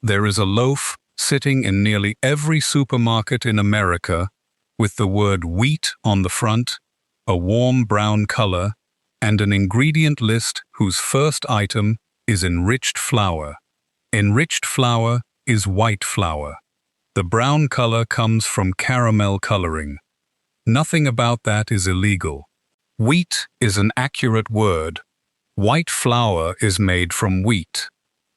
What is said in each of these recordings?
There is a loaf sitting in nearly every supermarket in America with the word wheat on the front, a warm brown color, and an ingredient list whose first item is enriched flour. Enriched flour is white flour. The brown color comes from caramel coloring. Nothing about that is illegal. Wheat is an accurate word. White flour is made from wheat.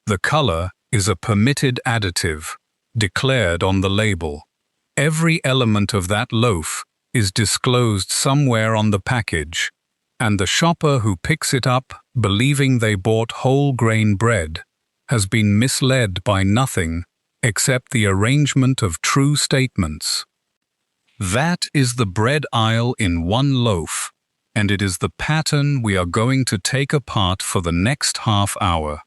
The color is a permitted additive, declared on the label. Every element of that loaf is disclosed somewhere on the package, and the shopper who picks it up, believing they bought whole grain bread, has been misled by nothing except the arrangement of true statements. That is the bread aisle in one loaf, and it is the pattern we are going to take apart for the next half hour.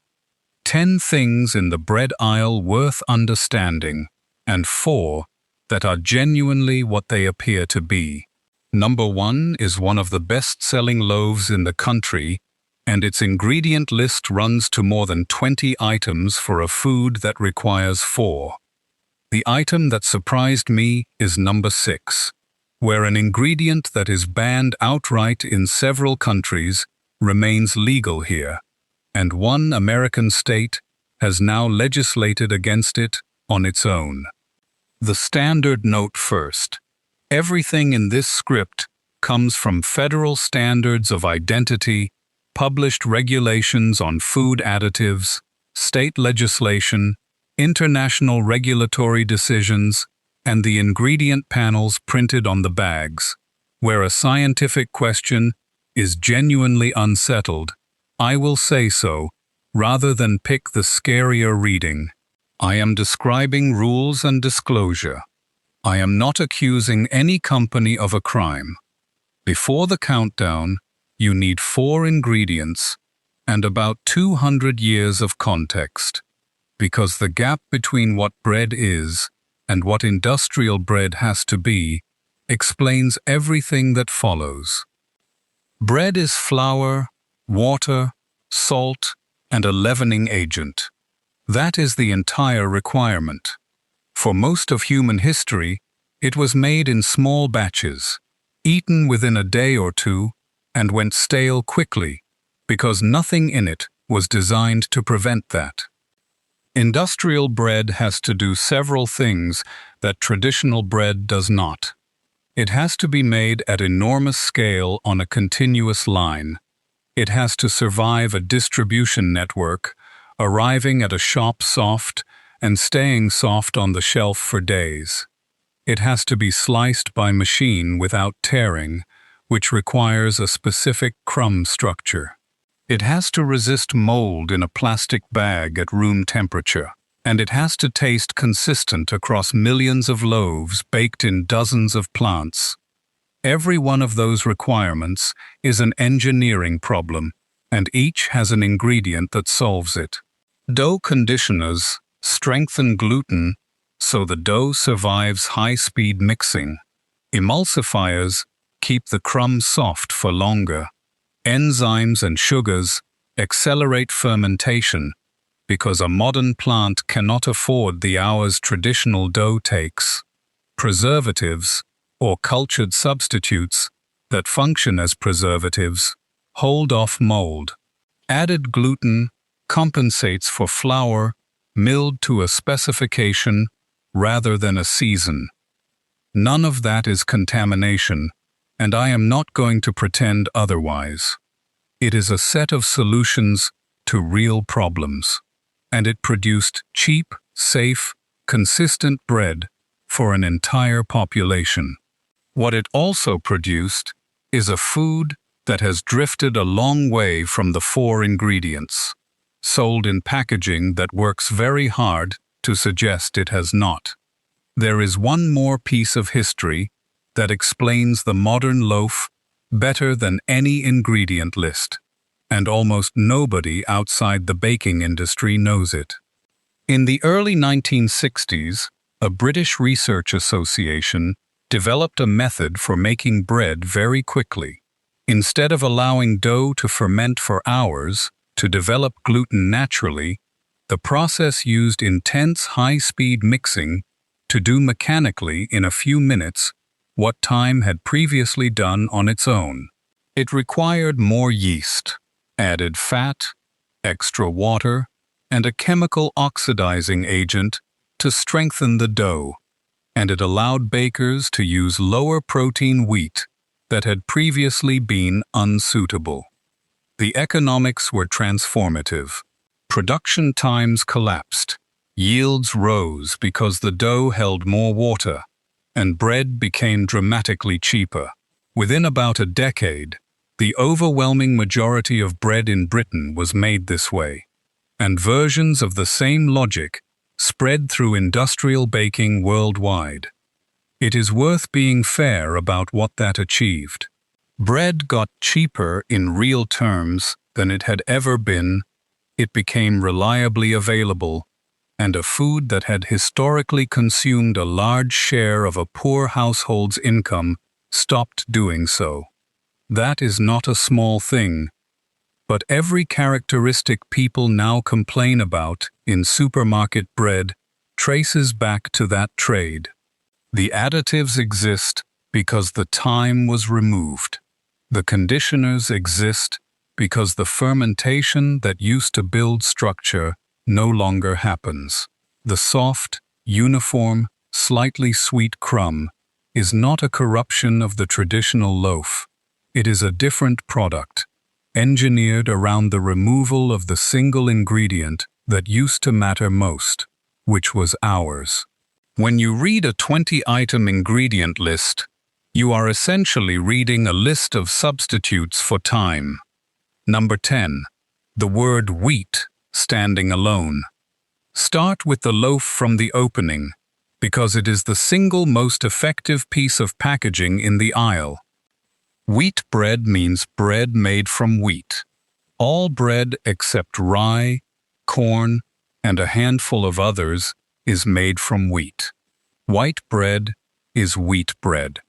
10 things in the bread aisle worth understanding, and 4 that are genuinely what they appear to be. Number 1 is one of the best-selling loaves in the country, and its ingredient list runs to more than 20 items for a food that requires 4. The item that surprised me is number 6, where an ingredient that is banned outright in several countries remains legal here, and one American state has now legislated against it on its own. The standard note first. Everything in this script comes from federal standards of identity, published regulations on food additives, state legislation, international regulatory decisions, and the ingredient panels printed on the bags. Where a scientific question is genuinely unsettled, I will say so, rather than pick the scarier reading. I am describing rules and disclosure. I am not accusing any company of a crime. Before the countdown, you need 4 ingredients and about 200 years of context, because the gap between what bread is and what industrial bread has to be explains everything that follows. Bread is flour, water, salt, and a leavening agent. That is the entire requirement. For most of human history, it was made in small batches, eaten within a day or two, and went stale quickly, because nothing in it was designed to prevent that. Industrial bread has to do several things that traditional bread does not. It has to be made at enormous scale on a continuous line. It has to survive a distribution network, arriving at a shop soft and staying soft on the shelf for days. It has to be sliced by machine without tearing, which requires a specific crumb structure. It has to resist mold in a plastic bag at room temperature, and it has to taste consistent across millions of loaves baked in dozens of plants. Every one of those requirements is an engineering problem, and each has an ingredient that solves it. Dough conditioners strengthen gluten so the dough survives high-speed mixing. Emulsifiers keep the crumbs soft for longer. Enzymes and sugars accelerate fermentation because a modern plant cannot afford the hours traditional dough takes. Preservatives, or cultured substitutes that function as preservatives, hold off mold. Added gluten compensates for flour milled to a specification rather than a season. None of that is contamination, and I am not going to pretend otherwise. It is a set of solutions to real problems, and it produced cheap, safe, consistent bread for an entire population. What it also produced is a food that has drifted a long way from the 4 ingredients, sold in packaging that works very hard to suggest it has not. There is one more piece of history that explains the modern loaf better than any ingredient list, and almost nobody outside the baking industry knows it. In the early 1960s, a British research association developed a method for making bread very quickly. Instead of allowing dough to ferment for hours to develop gluten naturally, The process used intense high-speed mixing to do mechanically in a few minutes what time had previously done on its own. It required more yeast, added fat, extra water, and a chemical oxidizing agent to strengthen the dough, and it allowed bakers to use lower protein wheat that had previously been unsuitable. The economics were transformative. Production times collapsed, yields rose because the dough held more water, and bread became dramatically cheaper. Within about a decade, the overwhelming majority of bread in Britain was made this way, and versions of the same logic spread through industrial baking worldwide. It is worth being fair about what that achieved. Bread got cheaper in real terms than it had ever been. It became reliably available, and a food that had historically consumed a large share of a poor household's income stopped doing so. That is not a small thing, but every characteristic people now complain about in supermarket bread traces back to that trade. The additives exist because the time was removed. The conditioners exist because the fermentation that used to build structure no longer happens. The soft, uniform, slightly sweet crumb is not a corruption of the traditional loaf. It is a different product, engineered around the removal of the single ingredient that used to matter most, which was ours. When you read a 20-item ingredient list, you are essentially reading a list of substitutes for time. Number 10. The word wheat, standing alone. Start with the loaf from the opening, because it is the single most effective piece of packaging in the aisle. Wheat bread means bread made from wheat. All bread except rye, corn, and a handful of others is made from wheat. White bread is wheat bread.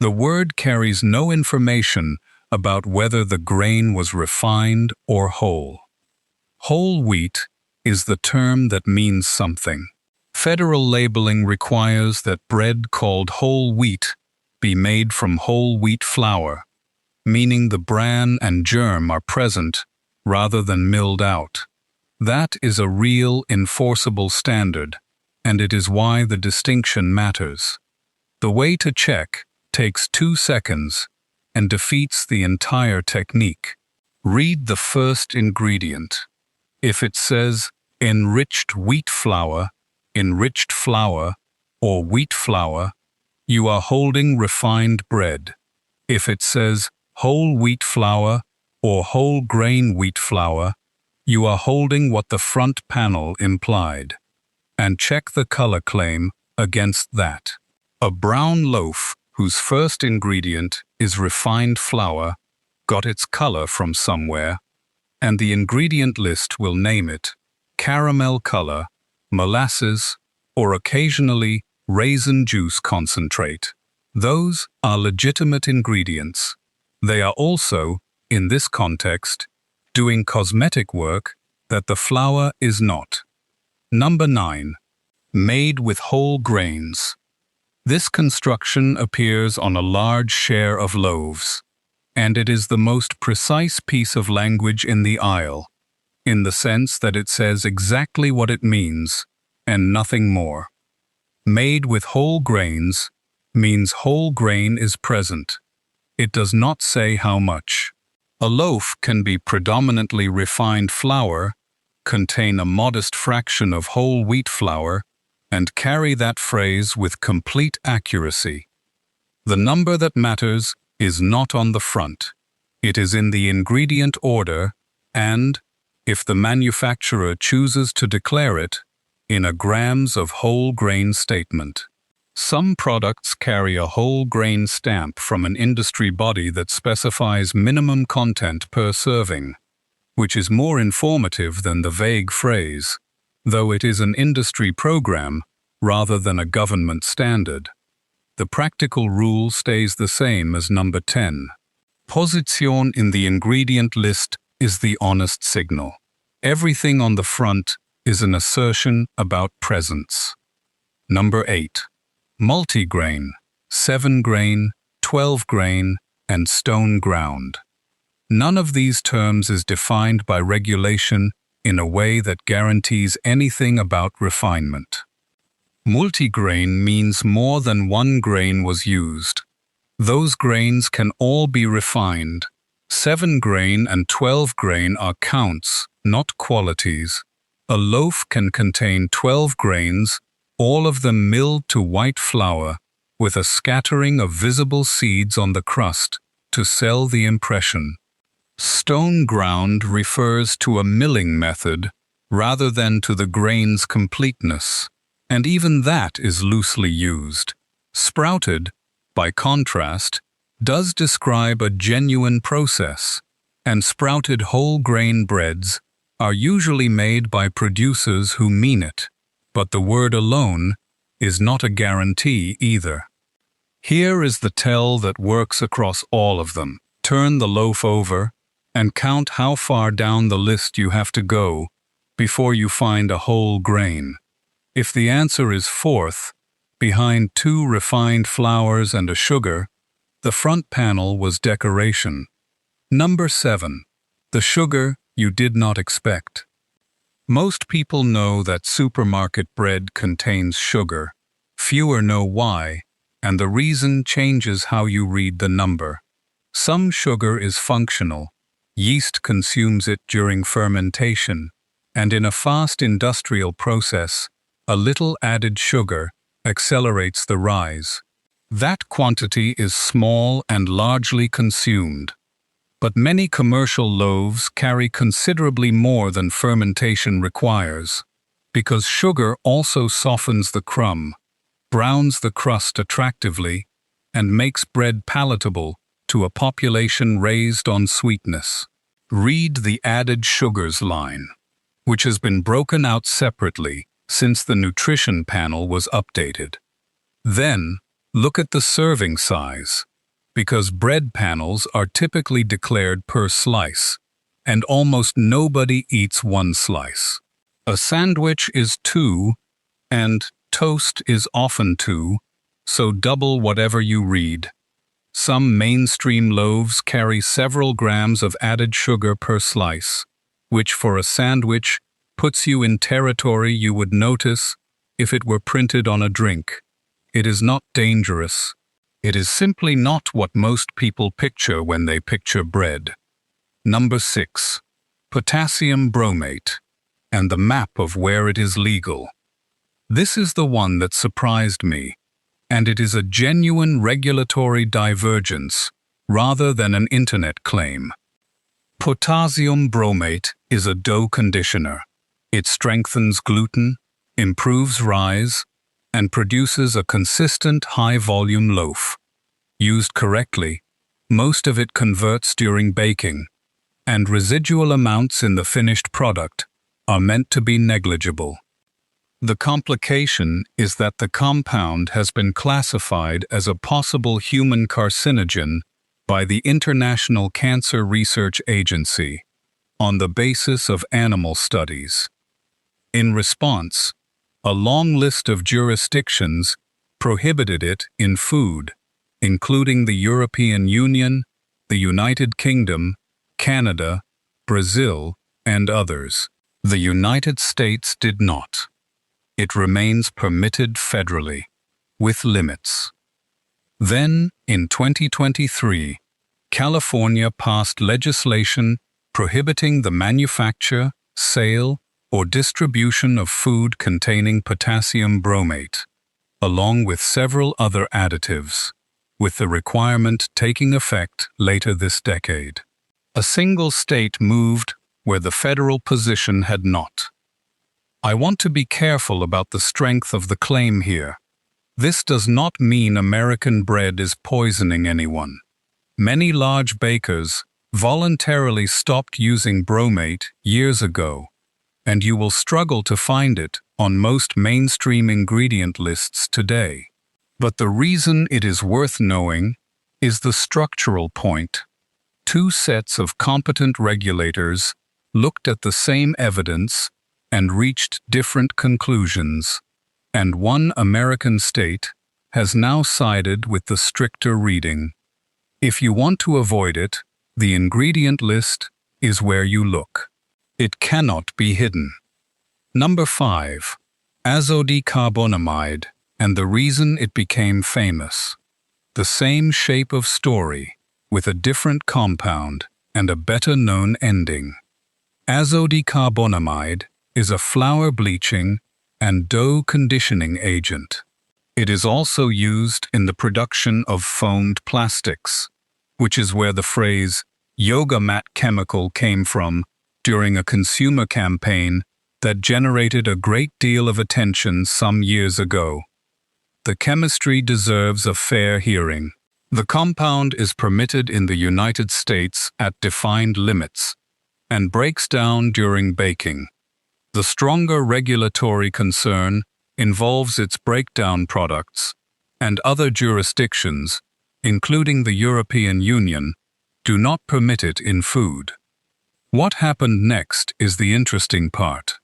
The word carries no information about whether the grain was refined or whole. Whole wheat is the term that means something. Federal labeling requires that bread called whole wheat be made from whole wheat flour, meaning the bran and germ are present rather than milled out. That is a real, enforceable standard, and it is why the distinction matters. The way to check takes 2 seconds and defeats the entire technique. Read the first ingredient. If it says enriched wheat flour, or wheat flour, you are holding refined bread. If it says whole wheat flour or whole grain wheat flour, you are holding what the front panel implied. And check the color claim against that. A brown loaf whose first ingredient is refined flour got its color from somewhere, and the ingredient list will name it caramel color, molasses, or occasionally raisin juice concentrate. Those are legitimate ingredients. They are also, in this context, doing cosmetic work that the flour is not. Number 9. Made with whole grains. This construction appears on a large share of loaves, and it is the most precise piece of language in the aisle, in the sense that it says exactly what it means, and nothing more. Made with whole grains means whole grain is present. It does not say how much. A loaf can be predominantly refined flour, contain a modest fraction of whole wheat flour, and carry that phrase with complete accuracy. The number that matters is not on the front. It is in the ingredient order and, if the manufacturer chooses to declare it, in a grams of whole grain statement. Some products carry a whole grain stamp from an industry body that specifies minimum content per serving, which is more informative than the vague phrase, though it is an industry program rather than a government standard. The practical rule stays the same as number 10. Position in the ingredient list is the honest signal. Everything on the front is an assertion about presence. Number 8. Multigrain, 7-grain, 12-grain, and stone ground. None of these terms is defined by regulation in a way that guarantees anything about refinement. Multigrain means more than one grain was used. Those grains can all be refined. 7-grain and 12-grain are counts, not qualities. A loaf can contain 12 grains, all of them milled to white flour, with a scattering of visible seeds on the crust, to sell the impression. Stone ground refers to a milling method rather than to the grain's completeness, and even that is loosely used. Sprouted, by contrast, does describe a genuine process, and sprouted whole grain breads are usually made by producers who mean it, but the word alone is not a guarantee either. Here is the tell that works across all of them. Turn the loaf over and count how far down the list you have to go before you find a whole grain. If the answer is fourth, behind 2 refined flours and a sugar, the front panel was decoration. Number 7. The sugar you did not expect. Most people know that supermarket bread contains sugar. Fewer know why, and the reason changes how you read the number. Some sugar is functional. Yeast consumes it during fermentation, and in a fast industrial process, a little added sugar accelerates the rise. That quantity is small and largely consumed. But many commercial loaves carry considerably more than fermentation requires, because sugar also softens the crumb, browns the crust attractively, and makes bread palatable to a population raised on sweetness. Read the added sugars line, which has been broken out separately since the nutrition panel was updated. Then, look at the serving size, because bread panels are typically declared per slice, and almost nobody eats 1 slice. A sandwich is 2, and toast is often 2, so double whatever you read. Some mainstream loaves carry several grams of added sugar per slice, which for a sandwich puts you in territory you would notice if it were printed on a drink. It is not dangerous. It is simply not what most people picture when they picture bread. Number 6. Potassium bromate, and the map of where it is legal. This is the one that surprised me, and it is a genuine regulatory divergence rather than an internet claim. Potassium bromate is a dough conditioner. It strengthens gluten, improves rise, and produces a consistent high-volume loaf. Used correctly, most of it converts during baking, and residual amounts in the finished product are meant to be negligible. The complication is that the compound has been classified as a possible human carcinogen by the International Cancer Research Agency on the basis of animal studies. In response, a long list of jurisdictions prohibited it in food, including the European Union, the United Kingdom, Canada, Brazil, and others. The United States did not. It remains permitted federally, with limits. Then, in 2023, California passed legislation prohibiting the manufacture, sale, or distribution of food containing potassium bromate, along with several other additives, with the requirement taking effect later this decade. A single state moved where the federal position had not. I want to be careful about the strength of the claim here. This does not mean American bread is poisoning anyone. Many large bakers voluntarily stopped using bromate years ago, and you will struggle to find it on most mainstream ingredient lists today. But the reason it is worth knowing is the structural point. 2 sets of competent regulators looked at the same evidence and reached different conclusions, and one American state has now sided with the stricter reading. If you want to avoid it, the ingredient list is where you look. It cannot be hidden. Number 5. Azodicarbonamide, and the reason it became famous. The same shape of story, with a different compound and a better-known ending. Azodicarbonamide is a flour bleaching and dough conditioning agent. It is also used in the production of foamed plastics, which is where the phrase yoga mat chemical came from during a consumer campaign that generated a great deal of attention some years ago. The chemistry deserves a fair hearing. The compound is permitted in the United States at defined limits and breaks down during baking. The stronger regulatory concern involves its breakdown products, and other jurisdictions, including the European Union, do not permit it in food. What happened next is the interesting part.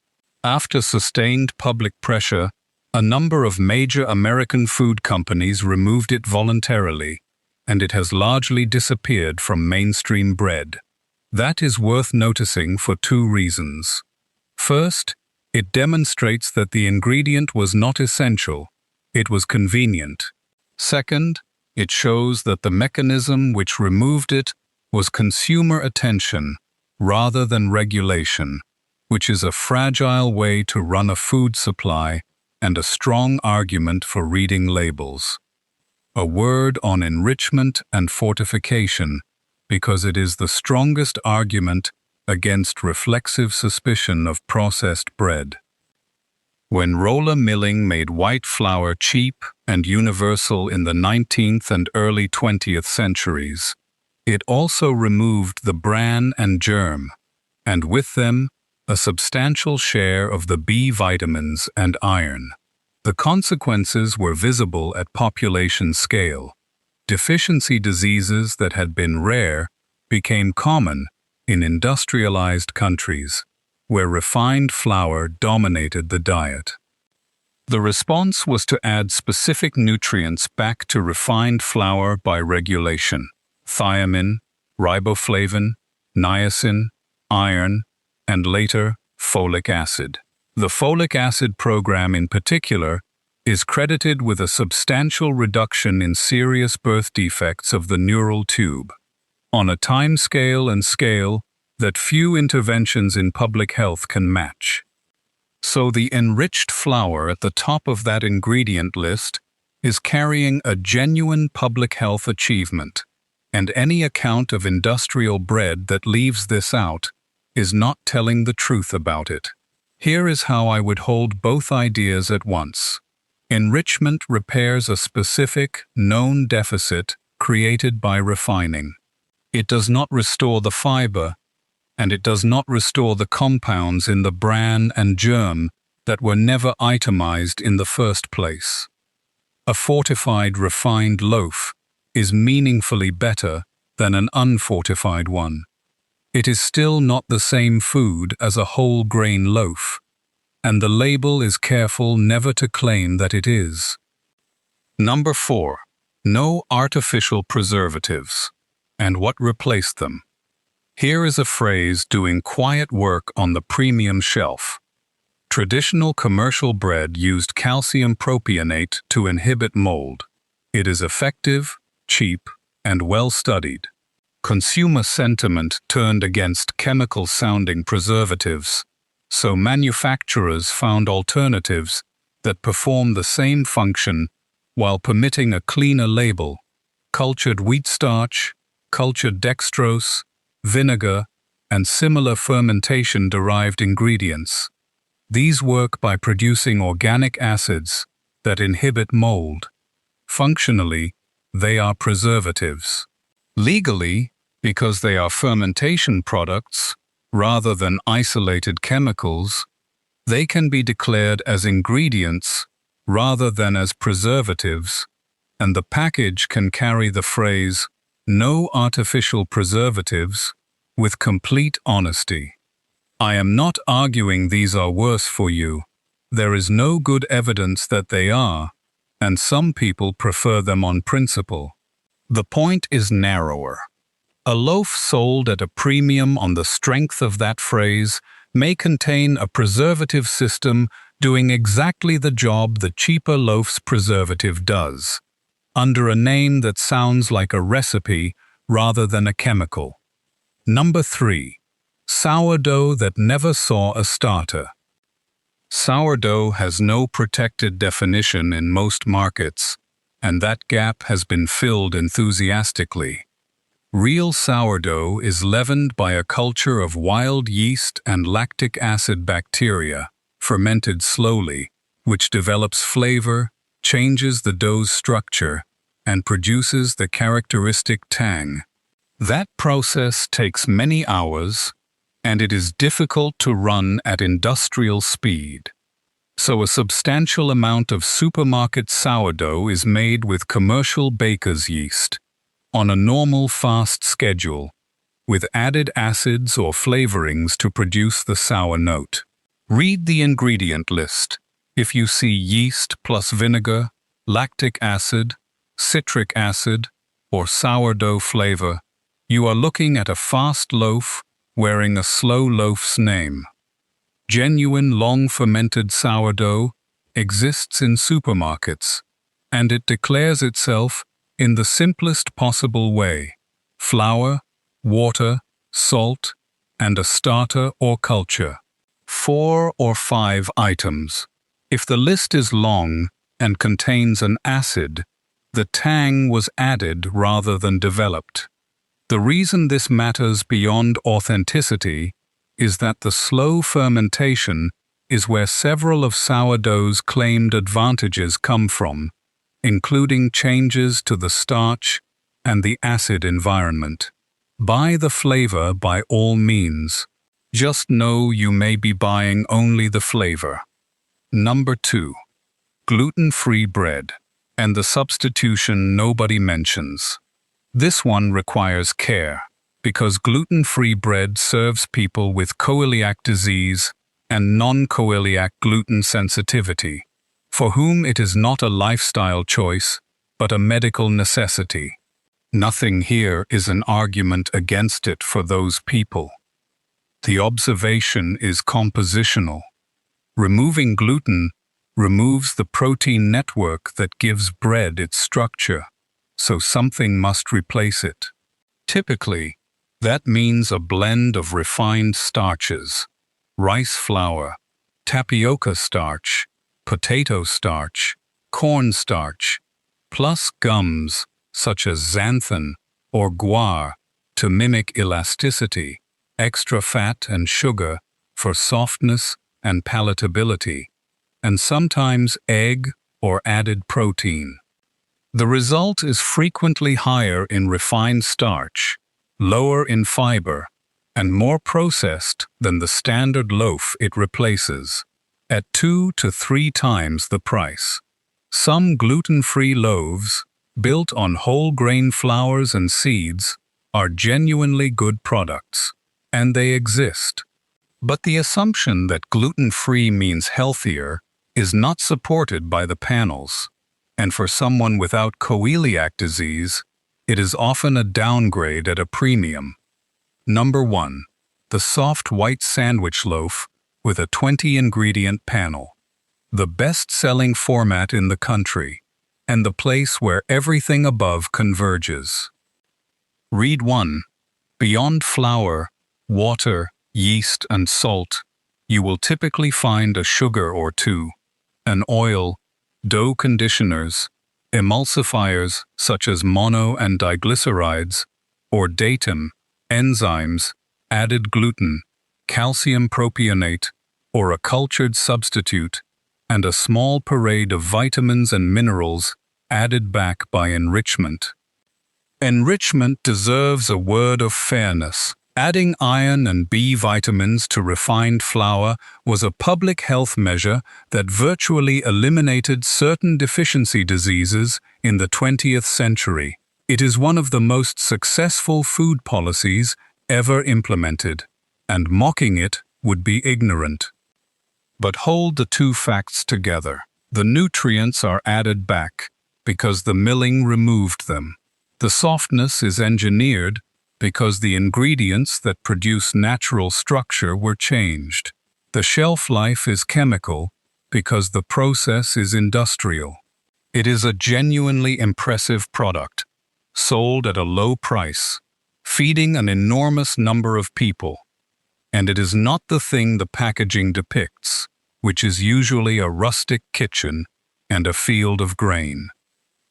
After sustained public pressure, a number of major American food companies removed it voluntarily, and it has largely disappeared from mainstream bread. That is worth noticing for 2 reasons. First, it demonstrates that the ingredient was not essential, it was convenient. Second, it shows that the mechanism which removed it was consumer attention rather than regulation, which is a fragile way to run a food supply and a strong argument for reading labels. A word on enrichment and fortification, because it is the strongest argument against reflexive suspicion of processed bread. When roller milling made white flour cheap and universal in the 19th and early 20th centuries, it also removed the bran and germ, and with them, a substantial share of the B vitamins and iron. The consequences were visible at population scale. Deficiency diseases that had been rare became common in industrialized countries, where refined flour dominated the diet. The response was to add specific nutrients back to refined flour by regulation: thiamine, riboflavin, niacin, iron, and later, folic acid. The folic acid program in particular is credited with a substantial reduction in serious birth defects of the neural tube, on a timescale and scale that few interventions in public health can match. So the enriched flour at the top of that ingredient list is carrying a genuine public health achievement, and any account of industrial bread that leaves this out is not telling the truth about it. Here is how I would hold both ideas at once. Enrichment repairs a specific, known deficit created by refining. It does not restore the fiber, and it does not restore the compounds in the bran and germ that were never itemized in the first place. A fortified, refined loaf is meaningfully better than an unfortified one. It is still not the same food as a whole grain loaf, and the label is careful never to claim that it is. Number 4. No artificial preservatives, and what replaced them. Here is a phrase doing quiet work on the premium shelf. Traditional commercial bread used calcium propionate to inhibit mold. It is effective, cheap, and well-studied. Consumer sentiment turned against chemical-sounding preservatives, so manufacturers found alternatives that perform the same function while permitting a cleaner label: cultured wheat starch, cultured dextrose, vinegar, and similar fermentation-derived ingredients. These work by producing organic acids that inhibit mold. Functionally, they are preservatives. Legally, because they are fermentation products, rather than isolated chemicals, they can be declared as ingredients rather than as preservatives, and the package can carry the phrase, "No artificial preservatives," with complete honesty. I am not arguing these are worse for you. There is no good evidence that they are, and some people prefer them on principle. The point is narrower. A loaf sold at a premium on the strength of that phrase may contain a preservative system doing exactly the job the cheaper loaf's preservative does, under a name that sounds like a recipe rather than a chemical. Number 3. Sourdough that never saw a starter. Sourdough has no protected definition in most markets, and that gap has been filled enthusiastically. Real sourdough is leavened by a culture of wild yeast and lactic acid bacteria, fermented slowly, which develops flavor, changes the dough's structure, and produces the characteristic tang. That process takes many hours, and it is difficult to run at industrial speed. So a substantial amount of supermarket sourdough is made with commercial baker's yeast, on a normal fast schedule, with added acids or flavorings to produce the sour note. Read the ingredient list. If you see yeast plus vinegar, lactic acid, citric acid, or sourdough flavor, you are looking at a fast loaf wearing a slow loaf's name. Genuine long-fermented sourdough exists in supermarkets, and it declares itself in the simplest possible way: flour, water, salt, and a starter or culture. 4 or 5 items. If the list is long and contains an acid, the tang was added rather than developed. The reason this matters beyond authenticity is that the slow fermentation is where several of sourdough's claimed advantages come from, including changes to the starch and the acid environment. Buy the flavor by all means. Just know you may be buying only the flavor. Number 2. Gluten-free bread, and the substitution nobody mentions. This one requires care, because gluten-free bread serves people with coeliac disease and non-coeliac gluten sensitivity, for whom it is not a lifestyle choice, but a medical necessity. Nothing here is an argument against it for those people. The observation is compositional. Removing gluten removes the protein network that gives bread its structure, so something must replace it. Typically, that means a blend of refined starches, rice flour, tapioca starch, potato starch, corn starch, plus gums such as xanthan or guar to mimic elasticity, extra fat and sugar for softness and palatability, and sometimes egg or added protein. The result is frequently higher in refined starch, lower in fiber, and more processed than the standard loaf it replaces, at 2 to 3 times the price. Some gluten-free loaves, built on whole grain flours and seeds, are genuinely good products, and they exist. But the assumption that gluten-free means healthier is not supported by the panels, and for someone without coeliac disease, it is often a downgrade at a premium. Number 1. The soft white sandwich loaf with a 20-ingredient panel. The best-selling format in the country, and the place where everything above converges. Read 1. Beyond flour, water, yeast, and salt, you will typically find a sugar or 2, an oil, dough conditioners, emulsifiers such as mono and diglycerides, or datum, enzymes, added gluten, calcium propionate, or a cultured substitute, and a small parade of vitamins and minerals added back by enrichment. Enrichment deserves a word of fairness. Adding iron and B vitamins to refined flour was a public health measure that virtually eliminated certain deficiency diseases in the 20th century. It is one of the most successful food policies ever implemented, and mocking it would be ignorant. But hold the two facts together. The nutrients are added back because the milling removed them. The softness is engineered because the ingredients that produce natural structure were changed. The shelf life is chemical because the process is industrial. It is a genuinely impressive product, sold at a low price, feeding an enormous number of people. And it is not the thing the packaging depicts, which is usually a rustic kitchen and a field of grain.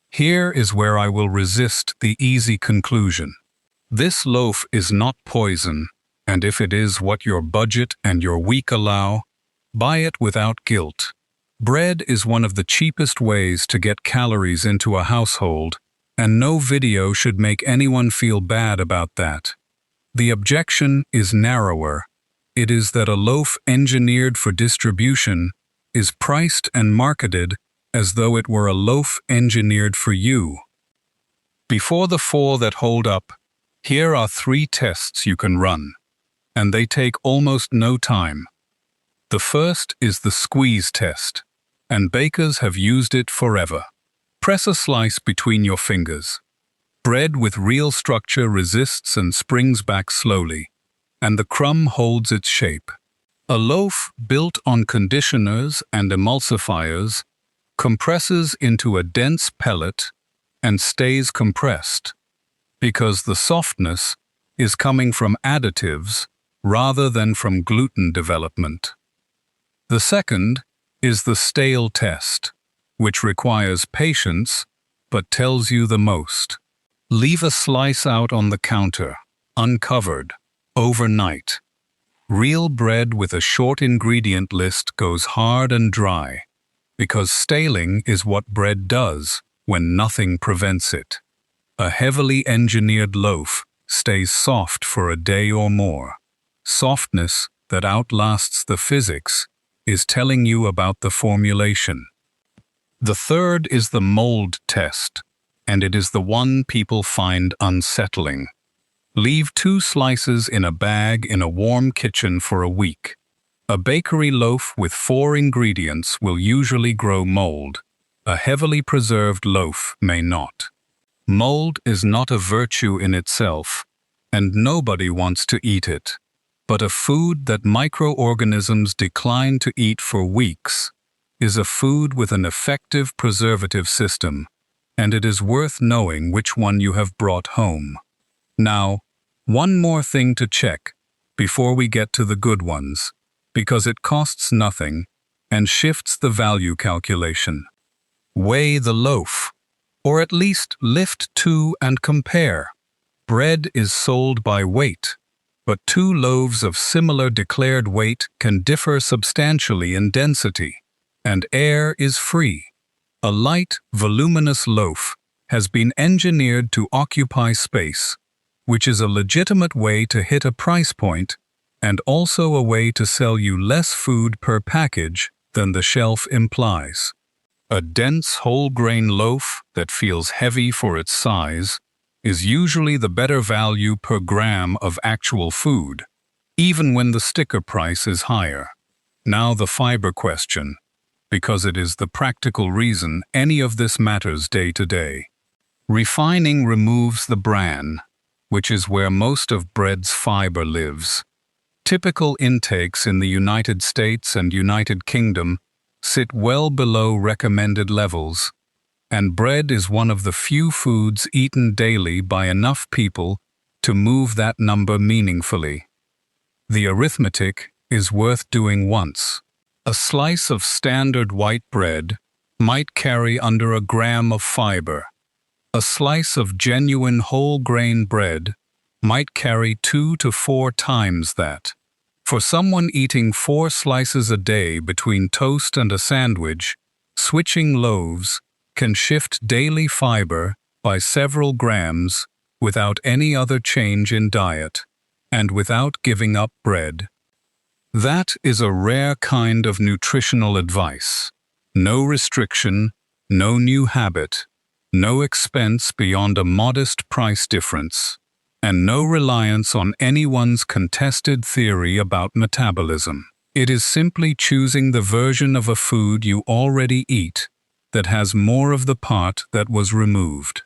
Here is where I will resist the easy conclusion. This loaf is not poison, and if it is what your budget and your week allow, buy it without guilt. Bread is one of the cheapest ways to get calories into a household, and no video should make anyone feel bad about that. The objection is narrower. It is that a loaf engineered for distribution is priced and marketed as though it were a loaf engineered for you. Before the four that hold up, here are 3 tests you can run, and they take almost no time. The first is the squeeze test, and bakers have used it forever. Press a slice between your fingers. Bread with real structure resists and springs back slowly, and the crumb holds its shape. A loaf built on conditioners and emulsifiers compresses into a dense pellet and stays compressed, because the softness is coming from additives rather than from gluten development. The second is the stale test, which requires patience but tells you the most. Leave a slice out on the counter, uncovered, overnight. Real bread with a short ingredient list goes hard and dry, because staling is what bread does when nothing prevents it. A heavily engineered loaf stays soft for a day or more. Softness that outlasts the physics is telling you about the formulation. The third is the mold test, and it is the one people find unsettling. Leave 2 slices in a bag in a warm kitchen for a week. A bakery loaf with 4 ingredients will usually grow mold. A heavily preserved loaf may not. Mold is not a virtue in itself, and nobody wants to eat it. But a food that microorganisms decline to eat for weeks is a food with an effective preservative system, and it is worth knowing which one you have brought home. Now, one more thing to check before we get to the good ones, because it costs nothing and shifts the value calculation. Weigh the loaf, or at least lift 2 and compare. Bread is sold by weight, but 2 loaves of similar declared weight can differ substantially in density, and air is free. A light, voluminous loaf has been engineered to occupy space, which is a legitimate way to hit a price point and also a way to sell you less food per package than the shelf implies. A dense whole-grain loaf that feels heavy for its size is usually the better value per gram of actual food, even when the sticker price is higher. Now the fiber question, because it is the practical reason any of this matters day to day. Refining removes the bran, which is where most of bread's fiber lives. Typical intakes in the United States and United Kingdom sit well below recommended levels, and bread is one of the few foods eaten daily by enough people to move that number meaningfully. The arithmetic is worth doing once. A slice of standard white bread might carry under a gram of fiber. A slice of genuine whole-grain bread might carry 2 to 4 times that. For someone eating 4 slices a day between toast and a sandwich, switching loaves can shift daily fiber by several grams without any other change in diet, and without giving up bread. That is a rare kind of nutritional advice. No restriction, no new habit, no expense beyond a modest price difference. and no reliance on anyone's contested theory about metabolism. It is simply choosing the version of a food you already eat that has more of the part that was removed.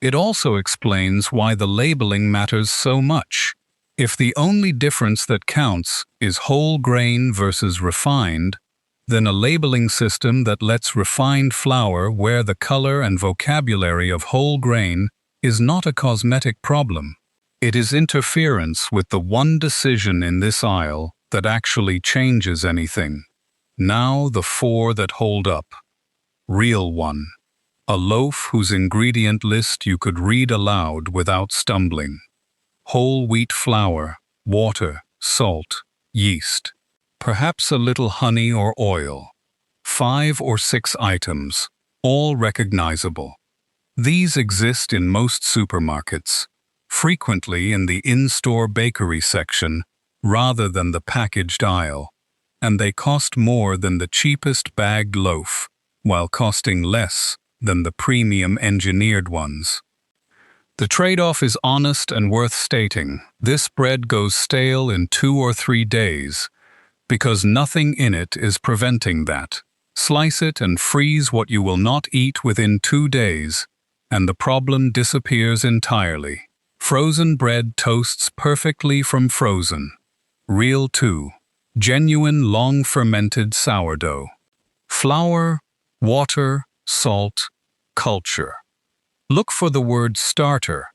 It also explains why the labeling matters so much. If the only difference that counts is whole grain versus refined, then a labeling system that lets refined flour wear the color and vocabulary of whole grain is not a cosmetic problem. It is interference with the one decision in this aisle that actually changes anything. Now the four that hold up. Real one. A loaf whose ingredient list you could read aloud without stumbling. Whole wheat flour, water, salt, yeast. Perhaps a little honey or oil. 5 or 6 items, all recognizable. These exist in most supermarkets, frequently in the in-store bakery section rather than the packaged aisle, and they cost more than the cheapest bagged loaf, while costing less than the premium engineered ones. The trade-off is honest and worth stating. This bread goes stale in 2 or 3 days, because nothing in it is preventing that. Slice it and freeze what you will not eat within 2 days, and the problem disappears entirely. Frozen bread toasts perfectly from frozen. Real 2. Genuine long-fermented sourdough. Flour, water, salt, culture. Look for the word starter,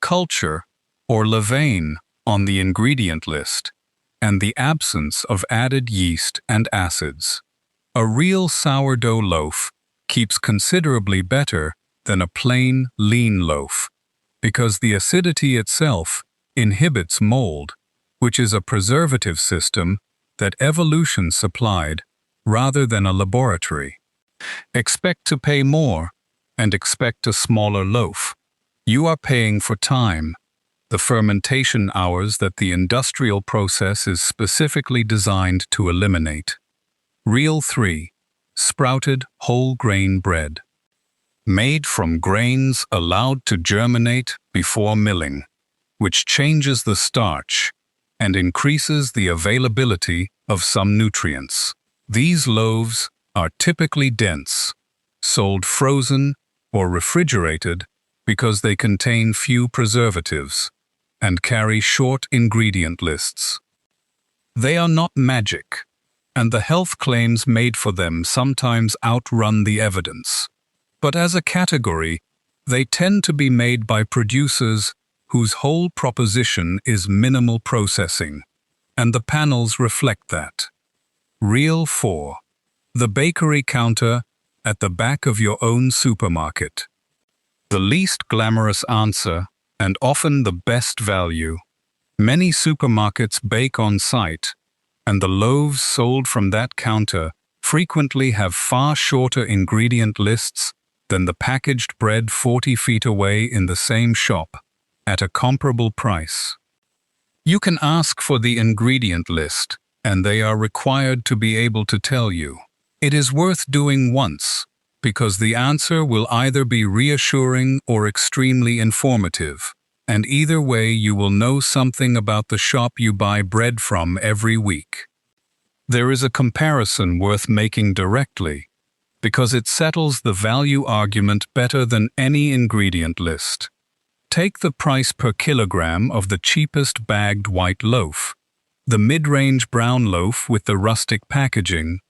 culture, or levain on the ingredient list, and the absence of added yeast and acids. A real sourdough loaf keeps considerably better than a plain, lean loaf, because the acidity itself inhibits mold, which is a preservative system that evolution supplied rather than a laboratory. Expect to pay more and expect a smaller loaf. You are paying for time, the fermentation hours that the industrial process is specifically designed to eliminate. Real 3. Sprouted whole grain bread. Made from grains allowed to germinate before milling, which changes the starch and increases the availability of some nutrients. These loaves are typically dense, sold frozen or refrigerated because they contain few preservatives and carry short ingredient lists. They are not magic, and the health claims made for them sometimes outrun the evidence. But as a category, they tend to be made by producers whose whole proposition is minimal processing, and the panels reflect that. Real 4. The bakery counter at the back of your own supermarket. The least glamorous answer, and often the best value. Many supermarkets bake on site, and the loaves sold from that counter frequently have far shorter ingredient lists than the packaged bread 40 feet away in the same shop, at a comparable price. You can ask for the ingredient list, and they are required to be able to tell you. It is worth doing once, because the answer will either be reassuring or extremely informative, and either way you will know something about the shop you buy bread from every week. There is a comparison worth making directly, because it settles the value argument better than any ingredient list. Take the price per kilogram of the cheapest bagged white loaf, the mid-range brown loaf with the rustic packaging,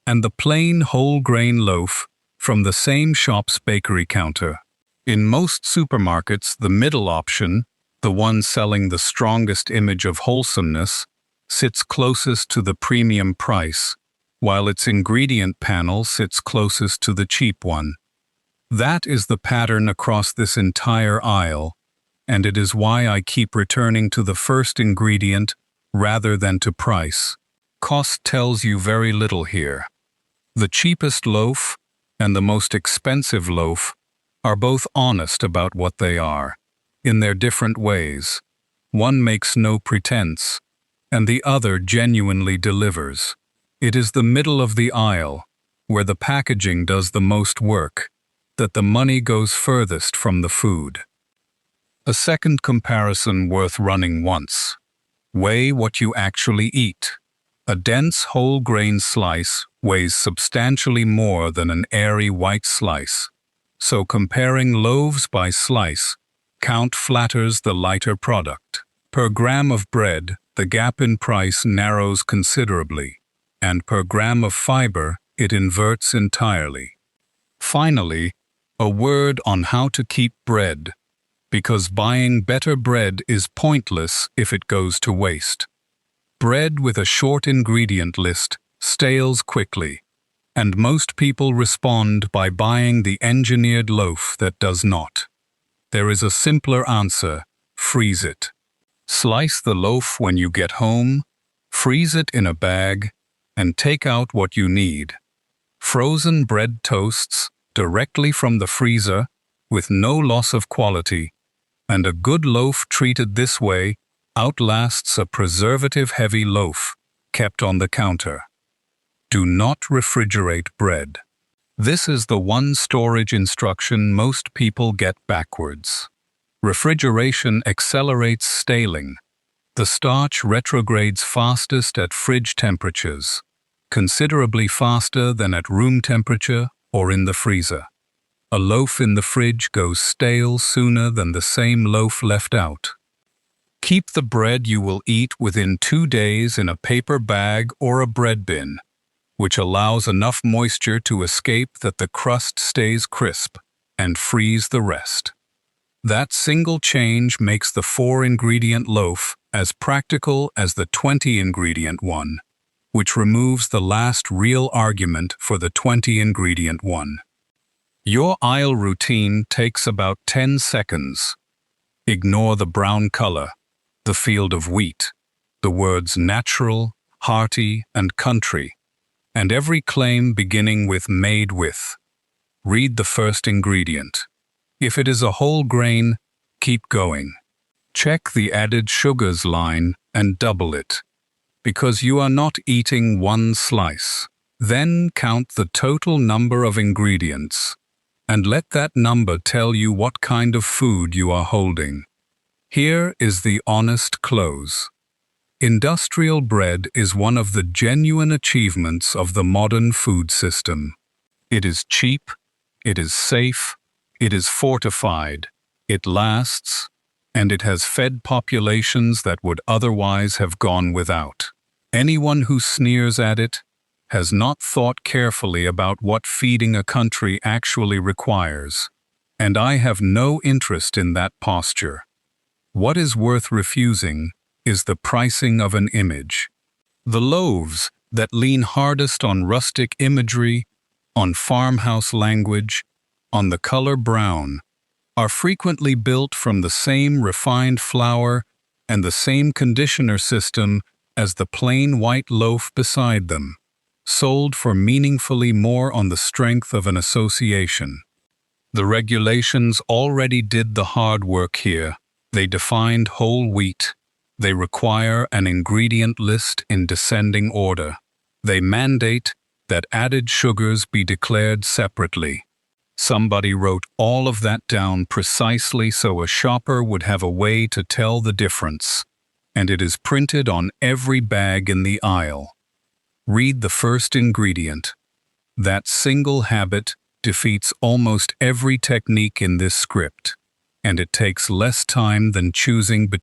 and the plain whole grain loaf from the same shop's bakery counter. In most supermarkets, the middle option, the one selling the strongest image of wholesomeness, sits closest to the premium price, while its ingredient panel sits closest to the cheap one. That is the pattern across this entire aisle, and it is why I keep returning to the first ingredient rather than to price. Cost tells you very little here. The cheapest loaf and the most expensive loaf are both honest about what they are, in their different ways. One makes no pretense, and the other genuinely delivers. It is the middle of the aisle, where the packaging does the most work, that the money goes furthest from the food. A second comparison worth running once. Weigh what you actually eat. A dense whole grain slice weighs substantially more than an airy white slice. So comparing loaves by slice, count flatters the lighter product. Per gram of bread, the gap in price narrows considerably, and per gram of fiber, it inverts entirely. Finally, a word on how to keep bread, because buying better bread is pointless if it goes to waste. Bread with a short ingredient list stales quickly, and most people respond by buying the engineered loaf that does not. There is a simpler answer: freeze it. Slice the loaf when you get home, freeze it in a bag, and take out what you need. Frozen bread toasts directly from the freezer with no loss of quality, and a good loaf treated this way outlasts a preservative-heavy loaf kept on the counter. Do not refrigerate bread. This is the one storage instruction most people get backwards. Refrigeration accelerates staling. The starch retrogrades fastest at fridge temperatures, considerably faster than at room temperature or in the freezer. A loaf in the fridge goes stale sooner than the same loaf left out. Keep the bread you will eat within 2 days in a paper bag or a bread bin, which allows enough moisture to escape that the crust stays crisp, and freeze the rest. That single change makes the 4-ingredient loaf as practical as the 20-ingredient one, which removes the last real argument for the 20-ingredient one. Your aisle routine takes about 10 seconds. Ignore the brown color, the field of wheat, the words natural, hearty, and country, and every claim beginning with made with. Read the first ingredient. If it is a whole grain, keep going. Check the added sugars line and double it, because you are not eating one slice. Then count the total number of ingredients, and let that number tell you what kind of food you are holding. Here is the honest close. Industrial bread is one of the genuine achievements of the modern food system. It is cheap, it is safe, it is fortified, it lasts, and it has fed populations that would otherwise have gone without. Anyone who sneers at it has not thought carefully about what feeding a country actually requires, and I have no interest in that posture. What is worth refusing is the pricing of an image. The loaves that lean hardest on rustic imagery, on farmhouse language, on the color brown, are frequently built from the same refined flour and the same conditioner system as the plain white loaf beside them, sold for meaningfully more on the strength of an association. The regulations already did the hard work here. They defined whole wheat. They require an ingredient list in descending order. They mandate that added sugars be declared separately. Somebody wrote all of that down precisely so a shopper would have a way to tell the difference, and it is printed on every bag in the aisle. Read the first ingredient. That single habit defeats almost every technique in this script, and it takes less time than choosing between